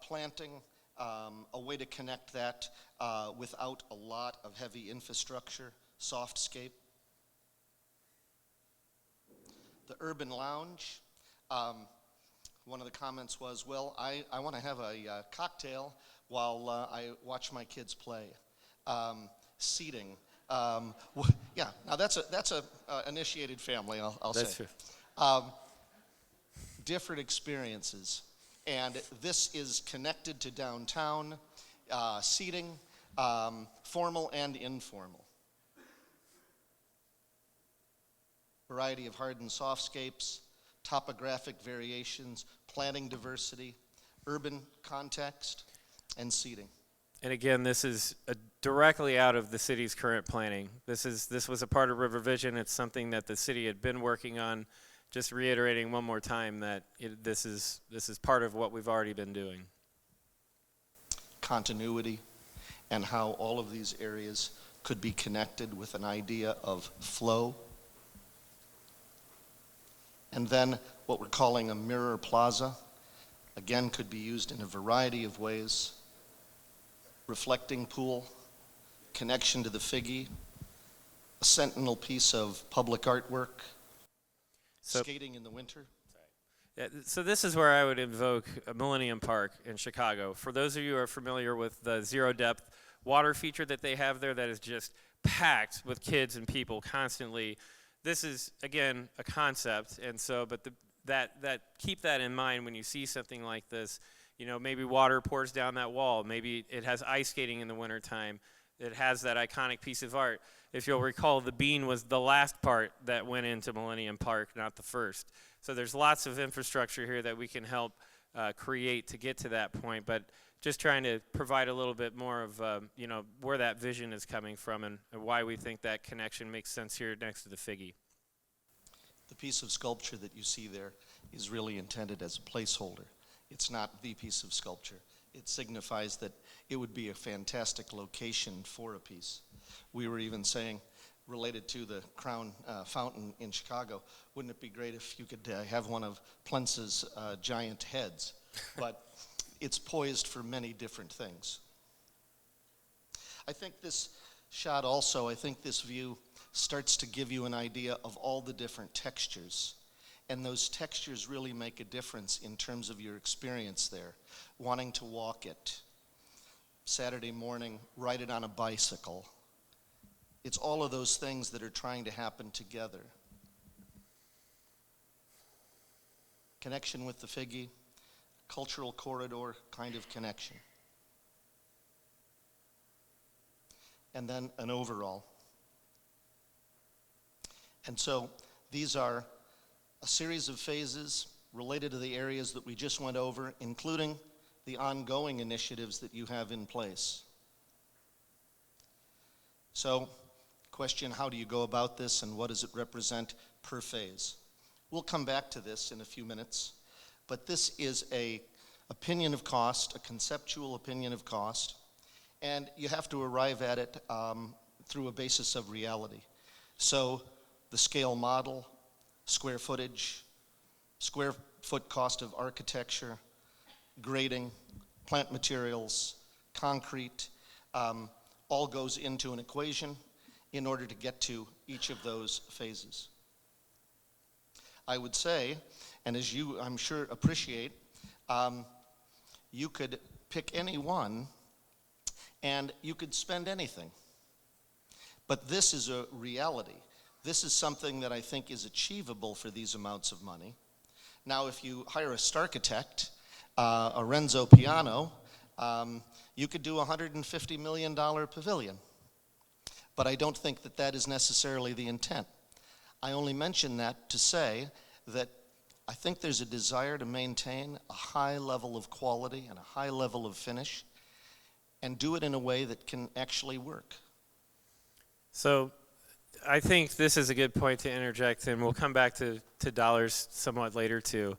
Speaker 5: planting, a way to connect that without a lot of heavy infrastructure, softscape. The urban lounge, one of the comments was, well, I want to have a cocktail while I watch my kids play. Seating. Yeah, now that's a initiated family, I'll say.
Speaker 4: That's true.
Speaker 5: Different experiences. And this is connected to downtown, seating, formal and informal. Variety of hard and softscapes, topographic variations, planting diversity, urban context, and seating.
Speaker 4: And again, this is directly out of the city's current planning. This was a part of RiverVision. It's something that the city had been working on. Just reiterating one more time that this is part of what we've already been doing.
Speaker 5: Continuity, and how all of these areas could be connected with an idea of flow. And then what we're calling a mirror plaza, again, could be used in a variety of ways. Reflecting pool, connection to the Figge, a sentinel piece of public artwork, skating in the winter.
Speaker 4: Yeah, so this is where I would invoke Millennium Park in Chicago. For those of you who are familiar with the zero depth water feature that they have there, that is just packed with kids and people constantly. This is, again, a concept, and so, but keep that in mind when you see something like this. Maybe water pours down that wall. Maybe it has ice skating in the wintertime. It has that iconic piece of art. If you'll recall, the bean was the last part that went into Millennium Park, not the first. So there's lots of infrastructure here that we can help create to get to that point, but just trying to provide a little bit more of where that vision is coming from and why we think that connection makes sense here next to the Figge.
Speaker 5: The piece of sculpture that you see there is really intended as a placeholder. It's not the piece of sculpture. It signifies that it would be a fantastic location for a piece. We were even saying, related to the Crown Fountain in Chicago, wouldn't it be great if you could have one of Plentz's giant heads? But it's poised for many different things. I think this shot also, I think this view starts to give you an idea of all the different textures. And those textures really make a difference in terms of your experience there. Wanting to walk it, Saturday morning, ride it on a bicycle. It's all of those things that are trying to happen together. Connection with the Figge, cultural corridor kind of connection. And then an overall. And so these are a series of phases related to the areas that we just went over, including the ongoing initiatives that you have in place. So, question, how do you go about this and what does it represent per phase? We'll come back to this in a few minutes, but this is a opinion of cost, a conceptual opinion of cost, and you have to arrive at it through a basis of reality. So, the scale model, square footage, square foot cost of architecture, grading, plant materials, concrete, all goes into an equation in order to get to each of those phases. I would say, and as you, I'm sure, appreciate, you could pick any one and you could spend anything. But this is a reality. This is something that I think is achievable for these amounts of money. Now, if you hire a starchitect, a Renzo Piano, you could do a $150 million pavilion. But I don't think that that is necessarily the intent. I only mention that to say that I think there's a desire to maintain a high level of quality and a high level of finish and do it in a way that can actually work.
Speaker 4: So I think this is a good point to interject, and we'll come back to dollars somewhat later too,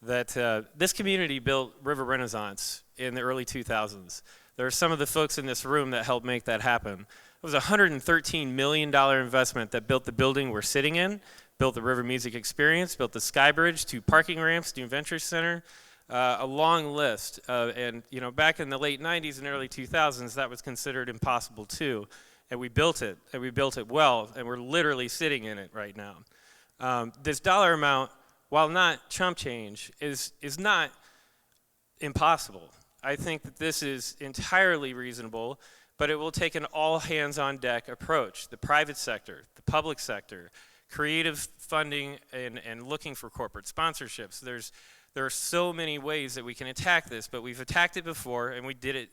Speaker 4: that this community built River Renaissance in the early 2000s. There are some of the folks in this room that helped make that happen. It was a $113 million investment that built the building we're sitting in, built the River Music Experience, built the Sky Bridge, 2 parking ramps, new Venture Center, a long list. And you know, back in the late 90s and early 2000s, that was considered impossible too. And we built it well, and we're literally sitting in it right now. This dollar amount, while not chump change, is not impossible. I think that this is entirely reasonable, but it will take an all-hands-on-deck approach. The private sector, the public sector, creative funding, and looking for corporate sponsorships. There are so many ways that we can attack this, but we've attacked it before, and we did it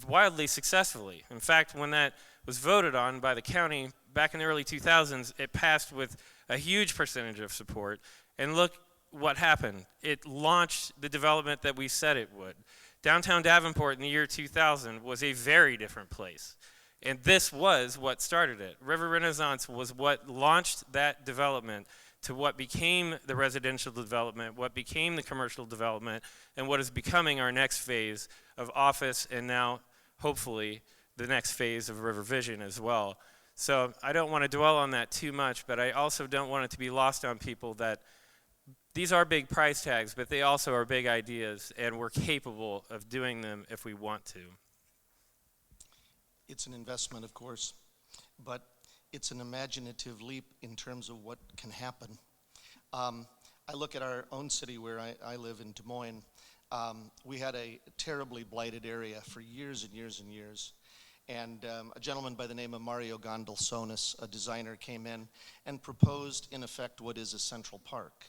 Speaker 4: wildly successfully. In fact, when that was voted on by the county back in the early 2000s, it passed with a huge percentage of support. And look what happened. It launched the development that we said it would. Downtown Davenport in the year 2000 was a very different place. And this was what started it. River Renaissance was what launched that development to what became the residential development, what became the commercial development, and what is becoming our next phase of office, and now, hopefully, the next phase of RiverVision as well. So I don't want to dwell on that too much, but I also don't want it to be lost on people that these are big price tags, but they also are big ideas, and we're capable of doing them if we want to.
Speaker 5: It's an investment, of course, but it's an imaginative leap in terms of what can happen. I look at our own city where I live in Des Moines. We had a terribly blighted area for years and years and years. And a gentleman by the name of Mario Gondelsonis, a designer, came in and proposed, in effect, what is a central park.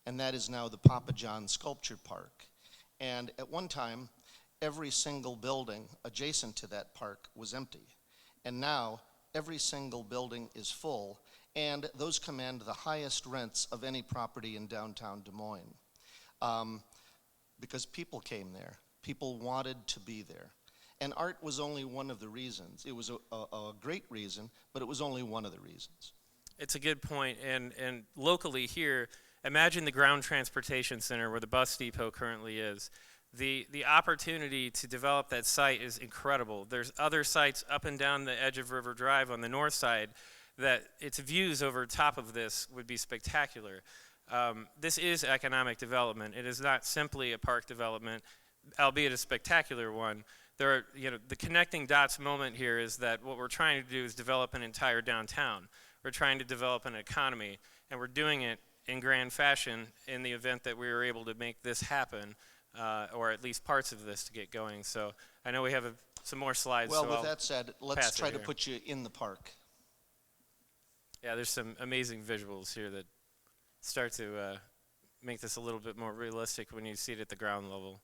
Speaker 5: And that is now the Papa John Sculpture Park. And at one time, every single building adjacent to that park was empty. And now, every single building is full, and those command the highest rents of any property in downtown Des Moines. Because people came there. People wanted to be there. And art was only one of the reasons. It was a great reason, but it was only one of the reasons.
Speaker 4: It's a good point, and locally here, imagine the ground transportation center where the bus depot currently is. The opportunity to develop that site is incredible. There's other sites up and down the edge of River Drive on the north side that its views over top of this would be spectacular. This is economic development. It is not simply a park development, albeit a spectacular one. There are, the connecting dots moment here is that what we're trying to do is develop an entire downtown. We're trying to develop an economy, and we're doing it in grand fashion in the event that we were able to make this happen, or at least parts of this to get going. So I know we have some more slides.
Speaker 5: Well,
Speaker 4: so
Speaker 5: with
Speaker 4: I'll
Speaker 5: that said, let's try to put you in the park.
Speaker 4: Yeah, there's some amazing visuals here that start to make this a little bit more realistic when you see it at the ground level.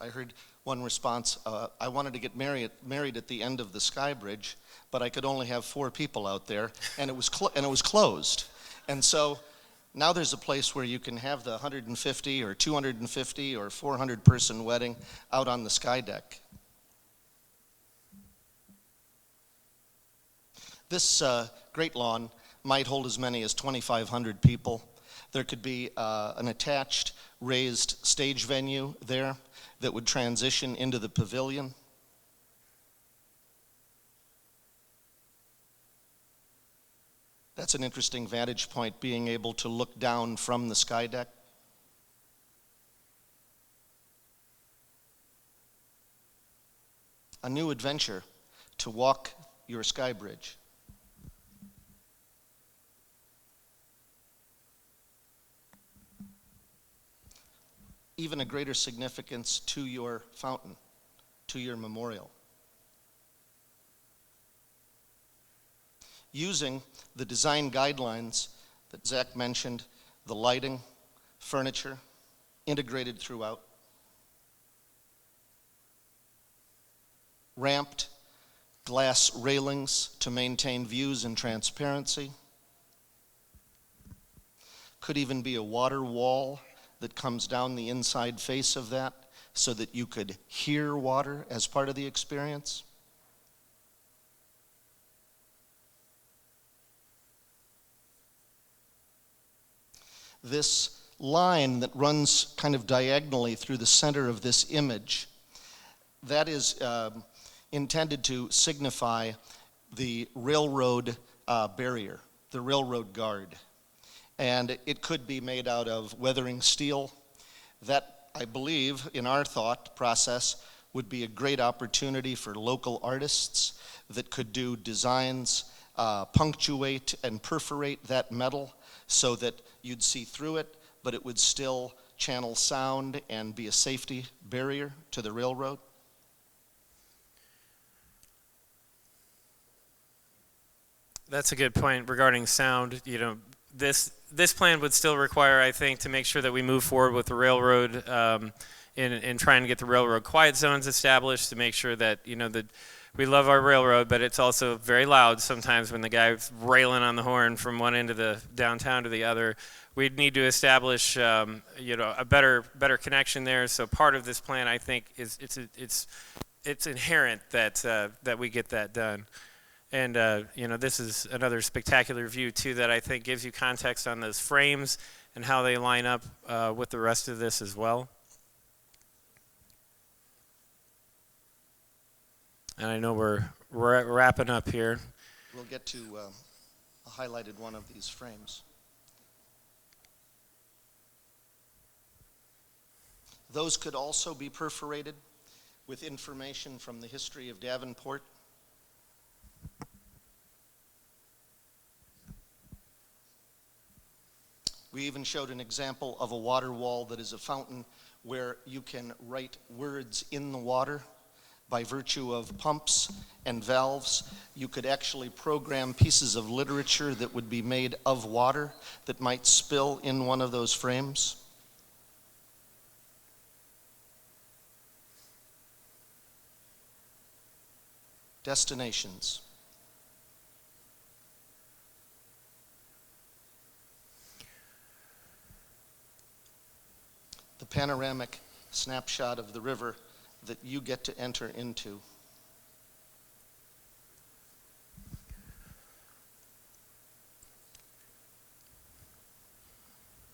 Speaker 5: I heard one response, I wanted to get married at the end of the Sky Bridge, but I could only have 4 people out there, and it was closed. And so now there's a place where you can have the 150 or 250 or 400 person wedding out on the sky deck. This great lawn might hold as many as 2,500 people. There could be an attached raised stage venue there that would transition into the pavilion. That's an interesting vantage point, being able to look down from the sky deck. A new adventure to walk your sky bridge. Even a greater significance to your fountain, to your memorial. Using the design guidelines that Zach mentioned, the lighting, furniture, integrated throughout. Ramped glass railings to maintain views and transparency. Could even be a water wall that comes down the inside face of that so that you could hear water as part of the experience. This line that runs kind of diagonally through the center of this image, that is intended to signify the railroad barrier, the railroad guard. And it could be made out of weathering steel. That, I believe, in our thought process, would be a great opportunity for local artists that could do designs, punctuate and perforate that metal so that you'd see through it, but it would still channel sound and be a safety barrier to the railroad.
Speaker 4: That's a good point regarding sound. You know, this plan would still require, I think, to make sure that we move forward with the railroad in trying to get the railroad quiet zones established, to make sure that, you know, that we love our railroad, but it's also very loud sometimes when the guy's railing on the horn from one end of the downtown to the other. We'd need to establish, you know, a better connection there. So part of this plan, I think, is it's inherent that we get that done. And, you know, this is another spectacular view, too, that I think gives you context on those frames and how they line up with the rest of this as well. And I know we're wrapping up here.
Speaker 5: We'll get to a highlighted one of these frames. Those could also be perforated with information from the history of Davenport. We even showed an example of a water wall that is a fountain where you can write words in the water by virtue of pumps and valves. You could actually program pieces of literature that would be made of water that might spill in one of those frames. Destinations. The panoramic snapshot of the river that you get to enter into.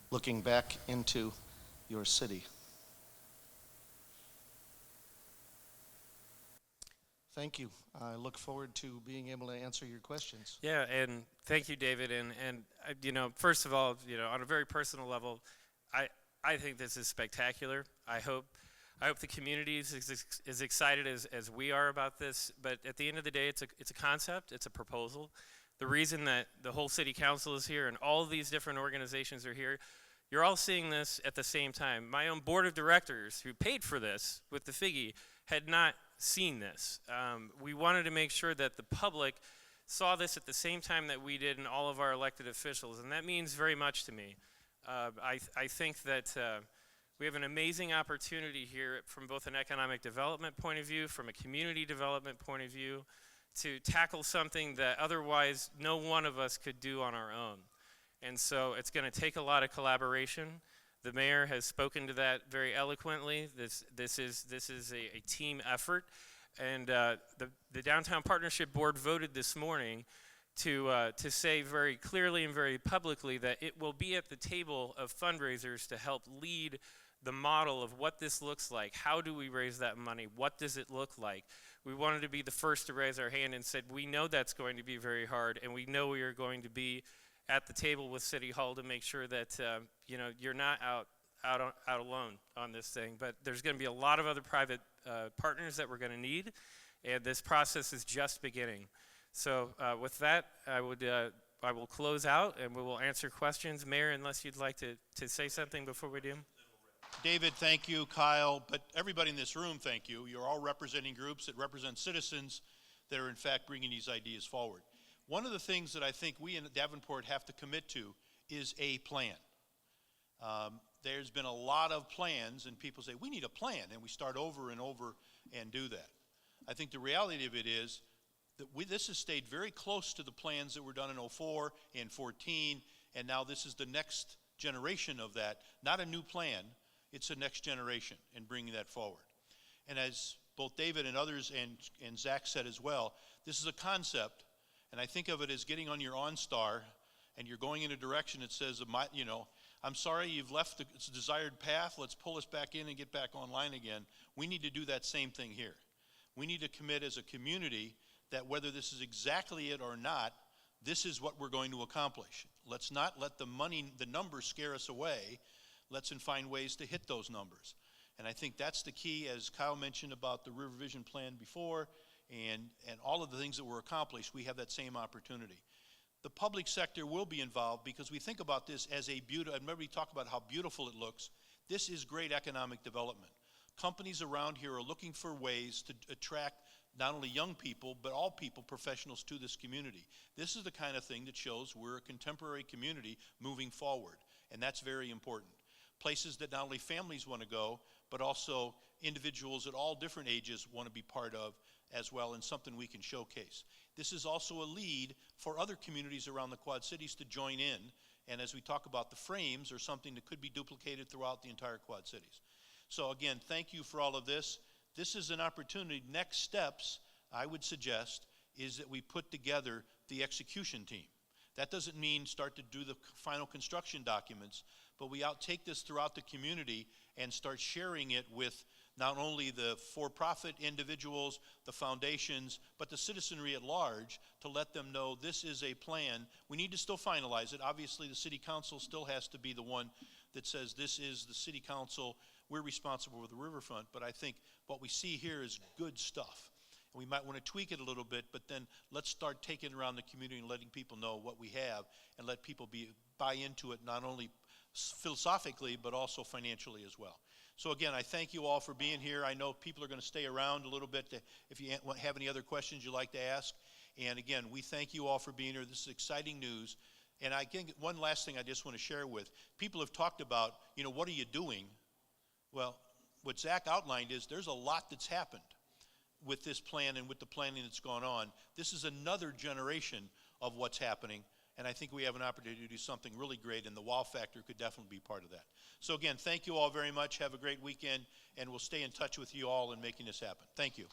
Speaker 5: Looking back into your city. Thank you. I look forward to being able to answer your questions.
Speaker 4: Yeah, and thank you, David. And you know, first of all, you know, on a very personal level, I think this is spectacular. I hope the community is as excited as we are about this. But at the end of the day, it's a concept. It's a proposal. The reason that the whole city council is here and all of these different organizations are here, you're all seeing this at the same time. My own board of directors, who paid for this with the Figge, had not seen this. We wanted to make sure that the public saw this at the same time that we did and all of our elected officials, and that means very much to me. I think that we have an amazing opportunity here from both an economic development point of view, from a community development point of view, to tackle something that otherwise no one of us could do on our own. And so it's going to take a lot of collaboration. The mayor has spoken to that very eloquently. This is a team effort, and the Downtown Partnership Board voted this morning to say very clearly and very publicly that it will be at the table of fundraisers to help lead the model of what this looks like. How do we raise that money? What does it look like? We wanted to be the first to raise our hand and said, we know that's going to be very hard, and we know we are going to be at the table with City Hall to make sure that you're not out alone on this thing. But there's going to be a lot of other private partners that we're going to need, and this process is just beginning. So with that, I will close out, and we will answer questions. Mayor, unless you'd like to say something before we do.
Speaker 1: David, thank you. Kyle, but everybody in this room, thank you. You're all representing groups that represent citizens that are in fact bringing these ideas forward. One of the things that I think we in Davenport have to commit to is a plan. There's been a lot of plans, and people say, we need a plan, and we start over and over and do that. I think the reality of it is that this has stayed very close to the plans that were done in 04 and 14, and now this is the next generation of that. Not a new plan, it's a next generation and bringing that forward. And as both David and others and Zach said as well, this is a concept, and I think of it as getting on your OnStar and you're going in a direction that says, I'm sorry you've left the desired path, let's pull us back in and get back online again. We need to do that same thing here. We need to commit as a community that whether this is exactly it or not, this is what we're going to accomplish. Let's not let the numbers scare us away. Let's find ways to hit those numbers. And I think that's the key, as Kyle mentioned about the RiverVision plan before, and all of the things that were accomplished, we have that same opportunity. The public sector will be involved because we think about this as a beauty. I remember we talk about how beautiful it looks. This is great economic development. Companies around here are looking for ways to attract not only young people, but all people, professionals to this community. This is the kind of thing that shows we're a contemporary community moving forward, and that's very important. Places that not only families want to go, but also individuals at all different ages want to be part of as well, and something we can showcase. This is also a lead for other communities around the Quad Cities to join in, and as we talk about the frames, are something that could be duplicated throughout the entire Quad Cities. So again, thank you for all of this. This is an opportunity. Next steps, I would suggest, is that we put together the execution team. That doesn't mean start to do the final construction documents, but we take this throughout the community and start sharing it with not only the for-profit individuals, the foundations, but the citizenry at large to let them know this is a plan. We need to still finalize it. Obviously, the city council still has to be the one that says this is the city council. We're responsible for the riverfront, but I think what we see here is good stuff. And we might want to tweak it a little bit, but then let's start taking it around the community and letting people know what we have and let people buy into it not only philosophically, but also financially as well. So again, I thank you all for being here. I know people are going to stay around a little bit if you have any other questions you'd like to ask. And again, we thank you all for being here. This is exciting news. And I think one last thing I just want to share with people have talked about, what are you doing? Well, what Zach outlined is there's a lot that's happened with this plan and with the planning that's gone on. This is another generation of what's happening, and I think we have an opportunity to do something really great, and the wow factor could definitely be part of that. So again, thank you all very much. Have a great weekend, and we'll stay in touch with you all in making this happen. Thank you.